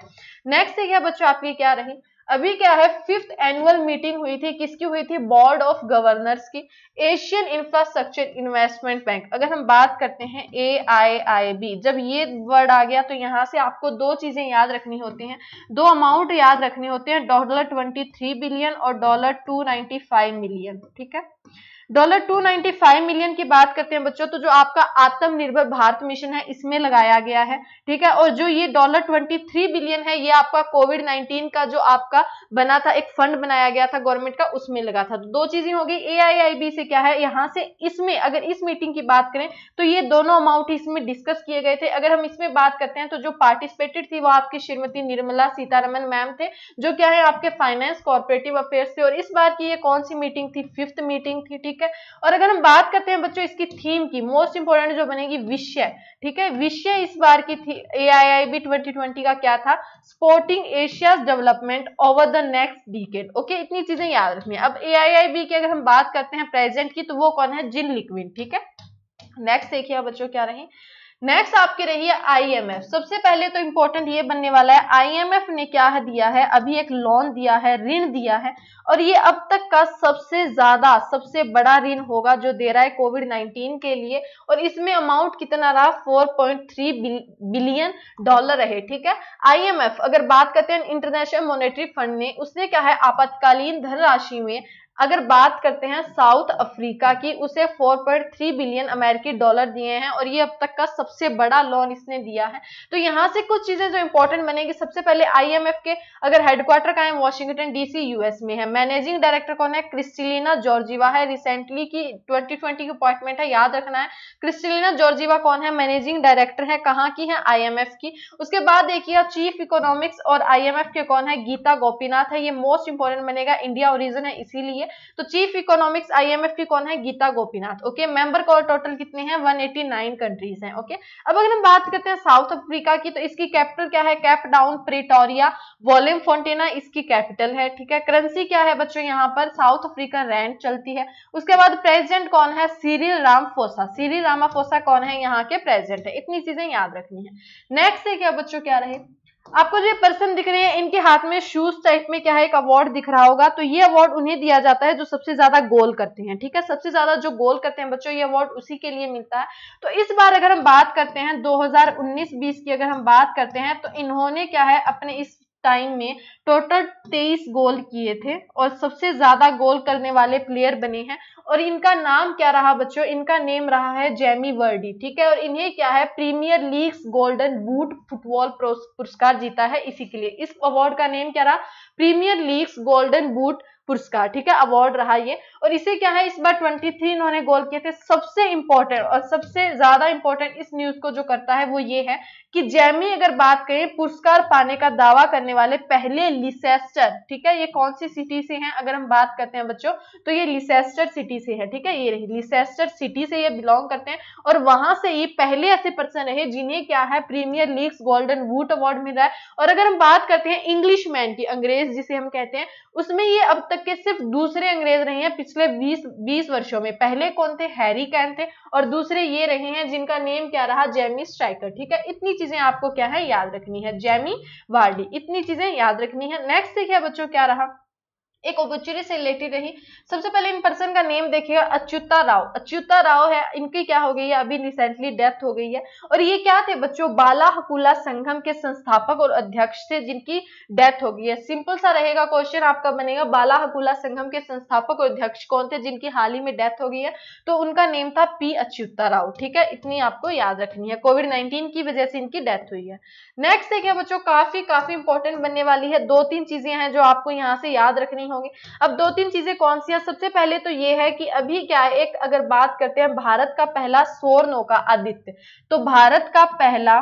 नेक्स्ट है बच्चों आपकी क्या रही, अभी क्या है, 5th एनुअल मीटिंग हुई थी, किसकी हुई थी, बोर्ड ऑफ गवर्नर्स की, एशियन इंफ्रास्ट्रक्चर इन्वेस्टमेंट बैंक। अगर हम बात करते हैं AIIB, जब ये वर्ड आ गया तो यहाँ से आपको दो चीजें याद रखनी होती हैं, दो अमाउंट याद रखने होते हैं, $23 बिलियन और $295 मिलियन। ठीक है, $295 मिलियन की बात करते हैं बच्चों, तो जो आपका आत्मनिर्भर भारत मिशन है इसमें लगाया गया है। ठीक है, और जो ये $23 बिलियन है ये आपका कोविड-19 का जो आपका बना था, एक फंड बनाया गया था गवर्नमेंट का, उसमें लगा था। तो दो चीजें हो गई, AIIB से क्या है, यहाँ से इसमें अगर इस मीटिंग की बात करें तो ये दोनों अमाउंट इसमें डिस्कस किए गए थे। अगर हम इसमें बात करते हैं तो जो पार्टिसिपेटेड थी वो आपकी श्रीमती निर्मला सीतारमन मैम थे, जो क्या है आपके फाइनेंस कॉर्पोरेटिव अफेयर्स थे, और इस बार की ये कौन सी मीटिंग थी, 5th मीटिंग थी। ठीक है, और अगर हम बात करते हैं बच्चों इसकी थीम की, मोस्ट इंपोर्टेंट जो बनेगी विषय। ठीक है, विषय इस बार की थी AIIB 2020 का क्या था, supporting Asia's development over the next decade. Okay, इतनी चीजें याद रखनी है। अब AIIB की अगर हम बात करते हैं प्रेजेंट की, तो वो कौन है, जिन लिक्विन। ठीक है, नेक्स्ट देखिए बच्चों क्या रही, नेक्स्ट आपकी रही है IMF। सबसे पहले तो इंपॉर्टेंट ये बनने वाला है, IMF ने क्या दिया है, अभी एक लोन दिया है, ऋण दिया है, और ये अब तक का सबसे ज्यादा सबसे बड़ा ऋण होगा जो दे रहा है कोविड-19 के लिए, और इसमें अमाउंट कितना रहा, $4.3 बिलियन रहे। ठीक है, IMF अगर बात करते हैं इंटरनेशनल मॉनेटरी फंड ने, उसने क्या है आपातकालीन धनराशि में अगर बात करते हैं साउथ अफ्रीका की, उसे 4.3 बिलियन अमेरिकी डॉलर दिए हैं, और ये अब तक का सबसे बड़ा लोन इसने दिया है। तो यहाँ से कुछ चीजें जो इंपॉर्टेंट बनेगी, सबसे पहले IMF के अगर हेडक्वार्टर का है वॉशिंगटन DC US में है, मैनेजिंग डायरेक्टर कौन है, क्रिस्टलिना जॉर्जिवा है, रिसेंटली की 2020 की अपॉइंटमेंट है, याद रखना है। क्रिस्टलिना जॉर्जिवा कौन है, मैनेजिंग डायरेक्टर है, कहाँ की है, IMF की। उसके बाद देखिए चीफ इकोनॉमिक्स और IMF के कौन है, गीता गोपीनाथ है, ये मोस्ट इंपॉर्टेंट बनेगा, इंडिया ओरिजिन है इसीलिए। तो चीफ इकोनॉमिक्स IMF की कौन है, गीता गोपीनाथ। ओके, मेंबर को टोटल कितने हैं, 189 कंट्रीज हैं। ओके, अब अगर हम बात करते हैं साउथ अफ्रीका की, तो इसकी कैपिटल क्या है, कैप टाउन प्रिटोरिया, वॉल्यूम फोंटेना इसकी कैपिटल है। ठीक है, करेंसी क्या है बच्चों, यहाँ पर साउथ अफ्रीकन रैंड चलती है। उसके बाद प्रेसिडेंट कौन है, सिरिल रामाफोसा, सिरिल रामाफोसा कौन है, यहाँ के प्रेसिडेंट है। इतनी चीजें याद रखनी है। नेक्स्ट है क्या बच्चों, क्या रहे, आपको जो पर्सन दिख रहे हैं इनके हाथ में शूज टाइप में क्या है, एक अवार्ड दिख रहा होगा, तो ये अवार्ड उन्हें दिया जाता है जो सबसे ज्यादा गोल करते हैं। ठीक है, सबसे ज्यादा जो गोल करते हैं बच्चों, ये अवार्ड उसी के लिए मिलता है। तो इस बार अगर हम बात करते हैं 2019-20 की अगर हम बात करते हैं, तो इन्होंने क्या है अपने इस टाइम में टोटल 23 गोल किए थे, और सबसे ज्यादा गोल करने वाले प्लेयर बने हैं। और इनका नाम क्या रहा बच्चों, इनका नेम रहा है जेमी वर्डी। ठीक है, और इन्हें क्या है premier leagues golden boot football पुरस्कार जीता है इसी के लिए। इस अवार्ड का नेम क्या रहा, प्रीमियर लीग्स गोल्डन बूट पुरस्कार। ठीक है, अवार्ड रहा ये, और इसे क्या है इस बार 23 इन्होंने गोल किए थे। सबसे इंपॉर्टेंट और सबसे ज्यादा इंपॉर्टेंट इस न्यूज को जो करता है वो ये है कि जेमी अगर बात करें पुरस्कार पाने का दावा करने वाले पहले लिसेस्टर। ठीक है, ये कौन सी सिटी से हैं, अगर हम बात करते हैं बच्चों तो ये लिसेस्टर सिटी से है। ठीक है, ये रही लिसेस्टर सिटी से ये बिलोंग करते हैं, और वहां से ये पहले ऐसे पर्सन रहे जिन्हें क्या है premier leagues golden boot award मिल रहा है। और अगर हम बात करते हैं इंग्लिशमैन की, अंग्रेज जिसे हम कहते हैं, उसमें ये अब तक के सिर्फ दूसरे अंग्रेज रहे हैं पिछले 20 वर्षों में। पहले कौन थे, हैरी कैन थे, और दूसरे ये रहे हैं जिनका नेम क्या रहा, जेमी स्ट्राइकर। ठीक है, इतनी चीजें आपको क्या है याद रखनी है, जेमी वार्डी, इतनी चीजें याद रखनी है। नेक्स्ट देखिए बच्चों क्या रहा, एक ऑब्चुरी से रिलेटेड रही। सबसे पहले इन पर्सन का नेम देखिएगा, अच्युता राव। अच्युता राव है, इनकी क्या हो गई है, अभी रिसेंटली डेथ हो गई है। और ये क्या थे बच्चों, बाला हकुला संघम के संस्थापक और अध्यक्ष थे जिनकी डेथ हो गई है। सिंपल सा रहेगा क्वेश्चन आपका बनेगा, बाला हकुला संघम के संस्थापक और अध्यक्ष कौन थे जिनकी हाल ही में डेथ हो गई है, तो उनका नेम था P अच्युता राव। ठीक है, इतनी आपको याद रखनी है, कोविड-19 की वजह से इनकी डेथ हुई है। नेक्स्ट देखिए बच्चों, काफी इंपॉर्टेंट बनने वाली है, 2-3 चीजें हैं जो आपको यहाँ से याद रखनी होंगी। अब 2-3 चीजें कौन सी है, सबसे पहले तो ये है कि अभी क्या है, एक अगर बात करते हैं भारत का पहला सौर नौका आदित्य, तो भारत का पहला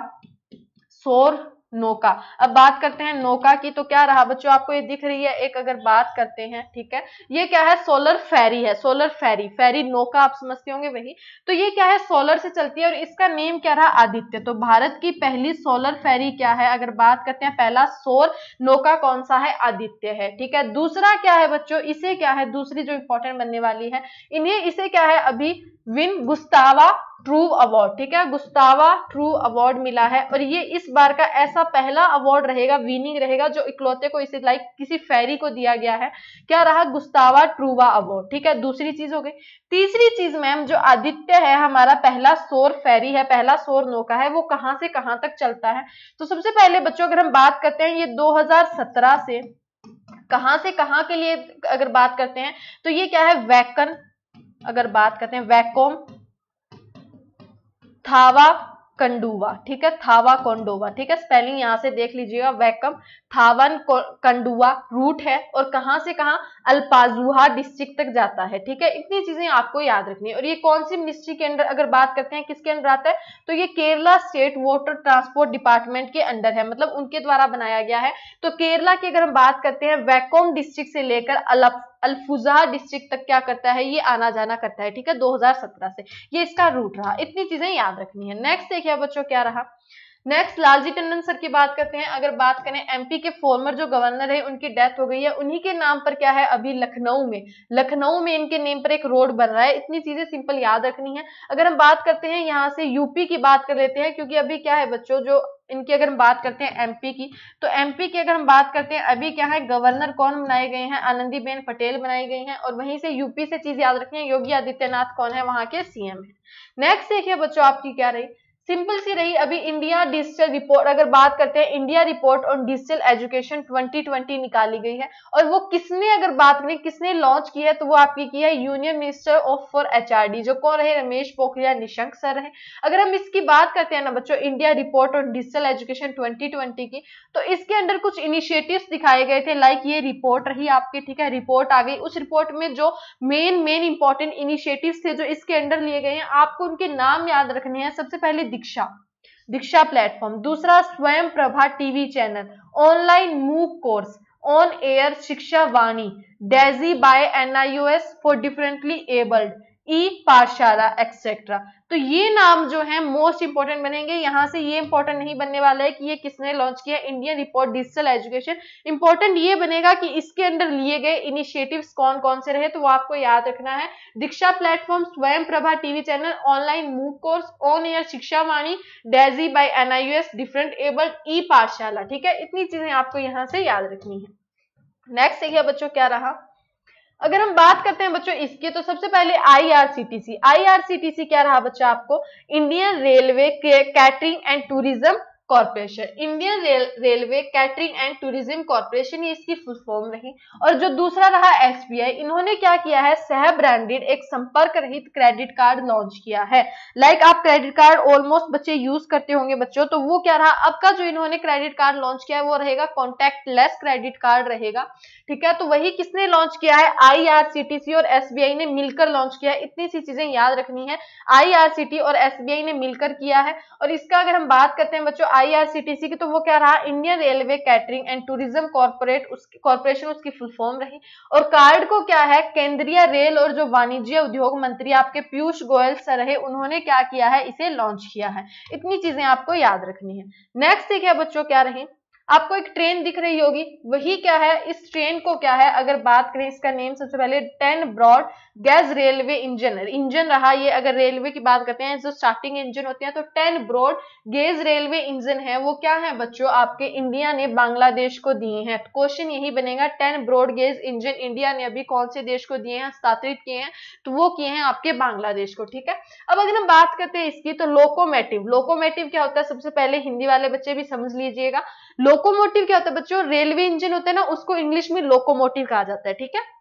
सौर नौका। अब बात करते हैं नौका की, तो क्या रहा बच्चों, आपको ये दिख रही है एक, अगर बात करते हैं, ठीक है, ये क्या है, सोलर फेरी है, सोलर फेरी, फेरी नौका आप समझते होंगे वही। तो ये क्या है, सोलर से चलती है और इसका नेम क्या रहा, आदित्य। तो भारत की पहली सोलर फेरी क्या है, अगर बात करते हैं पहला सौर नौका कौन सा है, आदित्य है, ठीक है। दूसरा क्या है बच्चों, इसे क्या है, दूसरी जो इंपॉर्टेंट बनने वाली है, इसे क्या है, अभी विन गुस्तावा ट्रू अवार्ड, ठीक है, गुस्तावा ट्रू अवार्ड मिला है और ये इस बार का ऐसा पहला अवार्ड रहेगा, विनिंग रहेगा, जो इकलौते को इसे लाइक किसी फेरी को दिया गया है। क्या रहा, गुस्तावा ट्रूवा अवार्ड, ठीक है, दूसरी चीज हो गई। तीसरी चीज मैम, जो आदित्य है हमारा पहला सौर फेरी है, पहला सौर नौका है, वो कहां से कहां तक चलता है। तो सबसे पहले बच्चों अगर हम बात करते हैं, ये 2017 से कहां के लिए अगर बात करते हैं, तो ये क्या है, वैकन, अगर बात करते हैं वैकोम थावा कंडुवा, ठीक है, थावा कोंडोवा, ठीक है, स्पेलिंग यहां से देख लीजिएगा, वैकम थावन कंडुआ रूट है और कहां से कहां, अल्पाजुहा डिस्ट्रिक्ट तक जाता है, ठीक है। इतनी चीजें आपको याद रखनी है। और ये कौन सी मिनिस्ट्री के अंडर अगर बात करते हैं, किसके अंडर आता है, तो ये Kerala state water transport department के अंडर है, मतलब उनके द्वारा बनाया गया है। तो केरला की अगर हम बात करते हैं, वैकोम डिस्ट्रिक्ट से लेकर अल्फुजा डिस्ट्रिक्ट तक क्या करता है, ये आना जाना करता है, ठीक है, 2017 से ये इसका रूट रहा। इतनी चीजें याद रखनी है। नेक्स्ट देखिए बच्चों क्या रहा, नेक्स्ट लालजी टंडन सर की बात करते हैं। अगर बात करें एमपी के फॉर्मर जो गवर्नर है, उनकी डेथ हो गई है, उन्हीं के नाम पर क्या है, अभी लखनऊ में इनके नेम पर एक रोड बन रहा है। इतनी चीजें सिंपल याद रखनी है। अगर हम बात करते हैं यहाँ से यूपी की बात कर लेते हैं, क्योंकि अभी क्या है बच्चों, जो इनकी अगर हम बात करते हैं एमपी की, तो एमपी की अगर हम बात करते हैं, अभी क्या है, गवर्नर कौन बनाए गए हैं, आनंदीबेन पटेल बनाई गई हैं। और वहीं से यूपी से चीज याद रखनी है, योगी आदित्यनाथ कौन है, वहां के सीएम है। नेक्स्ट देखिए बच्चों आपकी क्या रही, सिंपल सी रही, अभी इंडिया डिजिटल रिपोर्ट, अगर बात करते हैं India report on digital education 2020 निकाली गई है। और वो किसने अगर बात करें, किसने लॉन्च की है, तो वो आपकी की है union minister of for HRD, जो कौन रहे, रमेश पोखरियाल निशंक सर रहे। अगर हम इसकी बात करते हैं ना बच्चों, India report on digital education 2020 की, तो इसके अंदर कुछ इनिशिएटिव्स दिखाए गए थे, लाइक ये रिपोर्ट रही आपकी, ठीक है, रिपोर्ट आ गई। उस रिपोर्ट में जो मेन इंपॉर्टेंट इनिशिएटिव्स थे जो इसके अंडर लिए गए हैं, आपको उनके नाम याद रखने हैं। सबसे पहले दीक्षा प्लेटफॉर्म, दूसरा Swayam Prabha TV channel, online MOOC course, on air Shiksha Vani, Daisy by NIOS for differently abled, e Pathshala etcetera. तो ये नाम जो है मोस्ट इंपॉर्टेंट बनेंगे। यहां से ये इंपॉर्टेंट नहीं बनने वाला है कि ये किसने लॉन्च किया, Indian report digital education. Important ये बनेगा कि इसके अंदर लिए गए इनिशिएटिव्स कौन कौन से रहे, तो वो आपको याद रखना है। Diksha platform, Swayam Prabha TV channel, online MOOC course, on air Shiksha Vani, Daisy by NIOS, different abled, e Pathshala, ठीक है। इतनी चीजें आपको यहां से याद रखनी है। नेक्स्ट देखिए बच्चों क्या रहा, अगर हम बात करते हैं बच्चों इसकी, तो सबसे पहले आईआरसीटीसी क्या रहा बच्चा आपको, Indian railway catering and tourism corporation, Indian railway catering and tourism corporation, ये इसकी फुल फॉर्म रही। और जो दूसरा रहा एसबीआई, इन्होंने क्या किया है, सह ब्रांडेड एक संपर्क रहित क्रेडिट कार्ड लॉन्च किया है। लाइक आप क्रेडिट कार्ड ऑलमोस्ट बच्चे यूज करते होंगे बच्चों, तो वो क्या रहा, अब का जो इन्होंने क्रेडिट कार्ड लॉन्च किया है वो रहेगा कॉन्टैक्टलेस क्रेडिट कार्ड रहेगा, ठीक है। तो वही किसने लॉन्च किया है, आईआरसीटीसी और एसबीआई ने मिलकर लॉन्च किया है। इतनी सी चीजें याद रखनी है, आईआरसीटी और एसबीआई ने मिलकर किया है। और इसका अगर हम बात करते हैं बच्चों आईआरसीटीसी की, तो वो क्या रहा, Indian railway catering and tourism corporation उसकी फुल फॉर्म रही। और कार्ड को क्या है, केंद्रीय रेल और जो वाणिज्य उद्योग मंत्री आपके पीयूष गोयल सर रहे, उन्होंने क्या किया है, इसे लॉन्च किया है। इतनी चीजें आपको याद रखनी है। नेक्स्ट देखिए बच्चों क्या रही, आपको एक ट्रेन दिख रही होगी, वही क्या है, इस ट्रेन को क्या है, अगर बात करें इसका नेम सबसे पहले 10 ब्रॉड गैस रेलवे इंजन रहा। ये अगर रेलवे की बात करते हैं, जो स्टार्टिंग इंजन होते हैं, तो 10 ब्रॉड गेज रेलवे इंजन है, वो क्या है बच्चों, आपके इंडिया ने बांग्लादेश को दिए हैं। क्वेश्चन यही बनेगा, 10 ब्रॉड गेज इंजन इंडिया ने अभी कौन से देश को दिए हैं, हस्तांतरित किए हैं, तो वो किए हैं आपके बांग्लादेश को, ठीक है। अब अगर हम बात करते हैं इसकी, तो लोकोमोटिव क्या होता है, सबसे पहले हिंदी वाले बच्चे भी समझ लीजिएगा। लोकोमोटिव क्या होता है बच्चों, रेलवे इंजन होता है ना, उसको इंग्लिश में लोकोमोटिव कहा जाता है, ठीक है।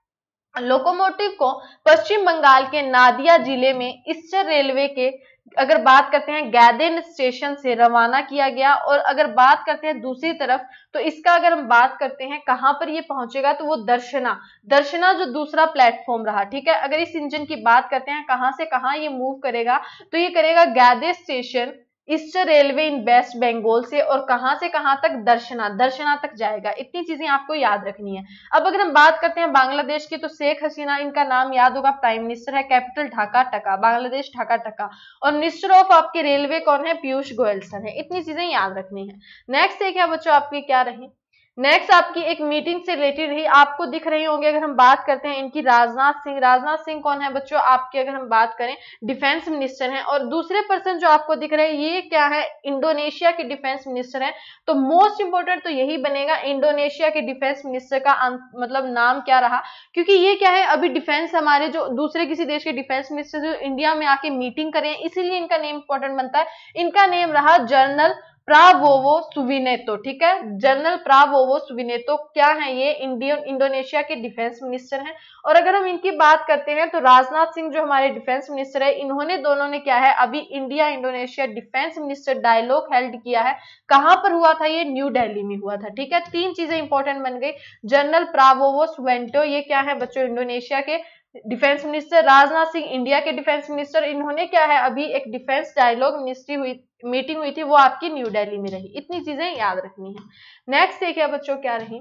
लोकोमोटिव को पश्चिम बंगाल के नादिया जिले में ईस्टर्न रेलवे के अगर बात करते हैं गैदेन स्टेशन से रवाना किया गया। और अगर बात करते हैं दूसरी तरफ, तो इसका अगर हम बात करते हैं कहां पर ये पहुंचेगा, तो वो दर्शना जो दूसरा प्लेटफॉर्म रहा, ठीक है। अगर इस इंजन की बात करते हैं कहां से कहां ये मूव करेगा, तो ये करेगा गैदे स्टेशन ईस्टर्न रेलवे इन वेस्ट बंगाल से, और कहां से कहां तक, दर्शना तक जाएगा। इतनी चीजें आपको याद रखनी है। अब अगर हम बात करते हैं बांग्लादेश की, तो शेख हसीना, इनका नाम याद होगा, प्राइम मिनिस्टर है। कैपिटल ढाका टका, बांग्लादेश ढाका टका। और मिनिस्टर ऑफ आपके रेलवे कौन है, पीयूष गोयल सर है। इतनी चीजें याद रखनी है। नेक्स्ट देखिए बच्चों आपकी क्या रही, नेक्स्ट आपकी एक मीटिंग से रिलेटेड रही, आपको दिख रही होंगे। अगर हम बात करते हैं इनकी, राजनाथ सिंह कौन है बच्चों आपके, अगर हम बात करें डिफेंस मिनिस्टर हैं। और दूसरे पर्सन जो आपको दिख रहे हैं ये क्या है, इंडोनेशिया के डिफेंस मिनिस्टर हैं। तो मोस्ट इंपोर्टेंट तो यही बनेगा, इंडोनेशिया के डिफेंस मिनिस्टर का मतलब नाम क्या रहा, क्योंकि ये क्या है, अभी डिफेंस हमारे जो दूसरे किसी देश के डिफेंस मिनिस्टर जो इंडिया में आके मीटिंग करें, इसीलिए इनका नेम इंपॉर्टेंट बनता है। इनका नेम रहा जनरल प्रावोवो सुबिनेतो, ठीक है, जनरल प्रावोवो सुबिनेतो क्या है, ये इंडोनेशिया के डिफेंस मिनिस्टर हैं। और अगर हम इनकी बात करते हैं तो राजनाथ सिंह जो हमारे डिफेंस मिनिस्टर है, इन्होंने दोनों ने क्या है, अभी India Indonesia defence minister dialogue held किया है। कहां पर हुआ था, ये न्यू दिल्ली में हुआ था, ठीक है। तीन चीजें इंपॉर्टेंट बन गई, जनरल प्रावोवो सुबिनेतो ये क्या है बच्चों, इंडोनेशिया के defence minister, Rajnath Singh India के डिफेंस मिनिस्टर, इन्होंने क्या है, अभी एक डिफेंस डायलॉग मीटिंग हुई थी, वो आपकी न्यू दिल्ली में रही। इतनी चीजें याद रखनी है। नेक्स्ट देखिए बच्चों क्या रही,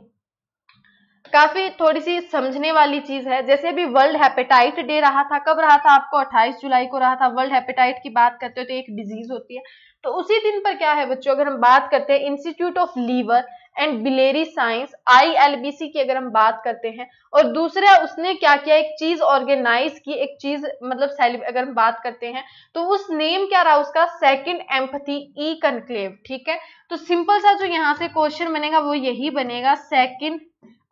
काफी थोड़ी सी समझने वाली चीज है। जैसे अभी वर्ल्ड हेपेटाइट डे रहा था, कब रहा था आपको, 28 जुलाई को रहा था। वर्ल्ड हेपेटाइट की बात करते हो तो एक डिजीज होती है, तो उसी दिन पर क्या है बच्चों, अगर हम बात करते हैं institute of liver and biliary science, ILBC की अगर हम बात करते हैं, और दूसरा उसने क्या किया, एक चीज ऑर्गेनाइज की, एक चीज मतलब अगर हम बात करते हैं तो उस नेम क्या रहा उसका, सेकंड एम्पैथी ई कनक्लेव, ठीक है। तो सिंपल सा जो यहाँ से क्वेश्चन बनेगा वो यही बनेगा, सेकंड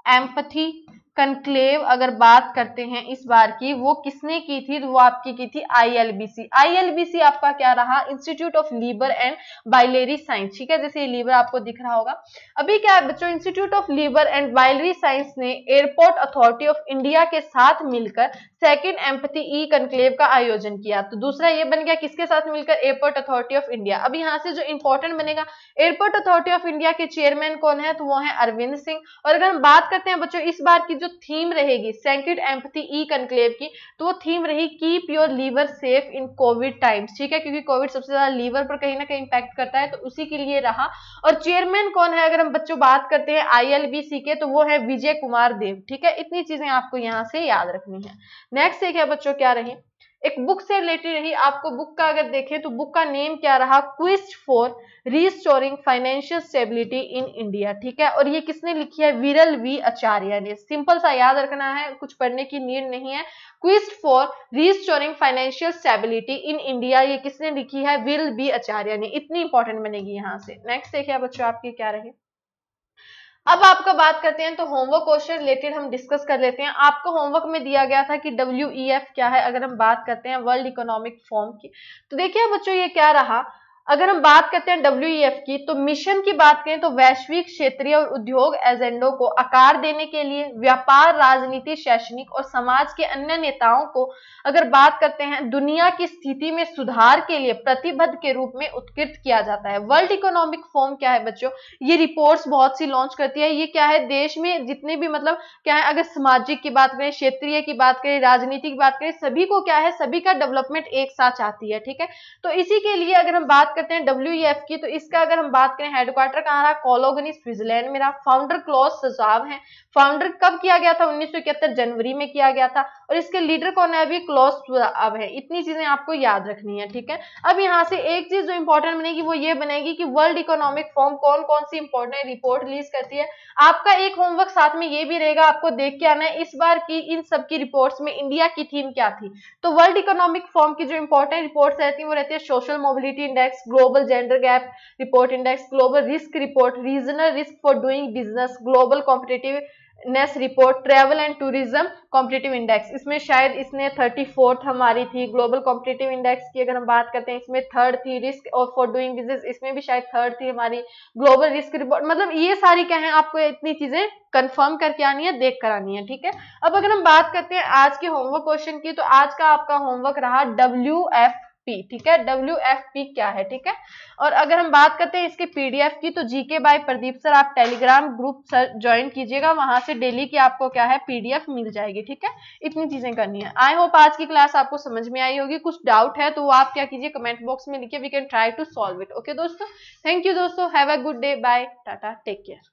एम्पैथी कनक्लेव अगर बात करते हैं इस बार की, वो किसने की थी, तो वो आपकी की थी ILBC आपका क्या रहा, institute of liver and biliary science, ठीक है। जैसे ये लीवर आपको दिख रहा होगा। अभी क्या है बच्चों, institute of liver and biliary science ने एयरपोर्ट अथॉरिटी ऑफ इंडिया के साथ मिलकर सेकंड एम्पैथी ई कनक्लेव का आयोजन किया। तो दूसरा ये बन गया किसके साथ मिलकर, एयरपोर्ट अथॉरिटी ऑफ इंडिया। अब यहाँ से जो इंपॉर्टेंट बनेगा, एयरपोर्ट अथॉरिटी ऑफ इंडिया के चेयरमैन कौन है, तो वो है अरविंद सिंह। और अगर हम बात करते हैं बच्चों इस बार की जो थीम रहेगी सेकंड एम्पैथी ई कनक्लेव की, तो वो थीम रही keep your liver safe in COVID times, ठीक है, क्योंकि कोविड सबसे ज्यादा लीवर पर कहीं ना कहीं इंपैक्ट करता है, तो उसी के लिए रहा। और चेयरमैन कौन है, अगर हम बच्चों बात करते हैं ILBC के, तो वो है विजय कुमार देव, ठीक है। इतनी चीजें आपको यहाँ से याद रखनी है। नेक्स्ट देखिए बच्चों क्या रही, एक बुक से रिलेटेड रही। आपको बुक का अगर देखें तो बुक का नेम क्या रहा, quest for restoring financial stability in India, ठीक है। और ये किसने लिखी है, विरल वी आचार्य ने। सिंपल सा याद रखना है, कुछ पढ़ने की नीड नहीं है। Quest for restoring financial stability in India, ये किसने लिखी है, विरल बी आचार्य ने। इतनी इंपॉर्टेंट बनेगी यहाँ से। नेक्स्ट देखिए बच्चों आपकी क्या रही, अब आपका बात करते हैं तो होमवर्क क्वेश्चन रिलेटेड हम डिस्कस कर लेते हैं। आपको होमवर्क में दिया गया था कि WEF क्या है, अगर हम बात करते हैं वर्ल्ड इकोनॉमिक फोरम की, तो देखिए बच्चों ये क्या रहा। अगर हम बात करते हैं WEF की, तो मिशन की बात करें तो वैश्विक, क्षेत्रीय और उद्योग एजेंडों को आकार देने के लिए व्यापार, राजनीति, शैक्षणिक और समाज के अन्य नेताओं को अगर बात करते हैं दुनिया की स्थिति में सुधार के लिए प्रतिबद्ध के रूप में उत्कृत किया जाता है। वर्ल्ड इकोनॉमिक फोरम क्या है बच्चों, ये रिपोर्ट्स बहुत सी लॉन्च करती है। ये क्या है, देश में जितने भी मतलब क्या है, अगर सामाजिक की बात करें, क्षेत्रीय की बात करें, राजनीति की बात करें, सभी को क्या है, सभी का डेवलपमेंट एक साथ चाहती है, ठीक है। तो इसी के लिए अगर हम बात करते हैं WEF की, तो इसका अगर हम बात करें हेडक्वार्टर कहाँ रहा, कोलोगनी स्विट्जरलैंड में रहा। फाउंडर क्लॉस सजाव है। फाउंडर कब किया गया था, 1971 जनवरी में किया गया था। और इसके लीडर कौन है, अभी क्लॉस सजाव है। इतनी चीजें आपको याद रखनी है, ठीक है। अब यहाँ से एक चीज जो इंपॉर्टेंट बनेगी वो ये बनेगी कि वर्ल्ड इकोनॉमिक फोरम कौन कौन सी इंपॉर्टेंट रिपोर्ट रिलीज करती है। आपका एक होमवर्क साथ में ये भी रहेगा, आपको देख के आना है इस बार की इन सब की रिपोर्ट्स में इंडिया की थीम क्या थी। तो वर्ल्ड इकोनॉमिक फोरम की जो इंपॉर्टेंट रिपोर्ट्स रहती है वो रहती है social mobility index, global gender gap report index, global risk report, regional risk for doing business, global competitiveness report, travel and tourism competitive index. इसमें शायद इसने 34th हमारी थी। ग्लोबल कॉम्पिटिटिव इंडेक्स की अगर हम बात करते हैं इसमें 3rd थी। रिस्क और फॉर डूइंग बिजनेस इसमें भी शायद 3rd थी हमारी। ग्लोबल रिस्क रिपोर्ट, मतलब ये सारी क्या है, आपको इतनी चीजें कंफर्म करके आनी है, देख कर आनी है, ठीक है। अब अगर हम बात करते हैं आज के होमवर्क क्वेश्चन की, तो आज का आपका होमवर्क रहा WF WFP, ठीक है, WFP क्या है, ठीक है। और अगर हम बात करते हैं इसके PDF की, तो जीके बाय प्रदीप सर, आप टेलीग्राम ग्रुप सर ज्वाइन कीजिएगा, वहां से डेली की आपको क्या है PDF मिल जाएगी, ठीक है। इतनी चीजें करनी है। आई होप आज की क्लास आपको समझ में आई होगी। कुछ डाउट है तो वो आप क्या कीजिए, कमेंट बॉक्स में लिखिए, we can try to solve it. Okay दोस्तों, थैंक यू दोस्तों, have a good day, bye, tata, take care.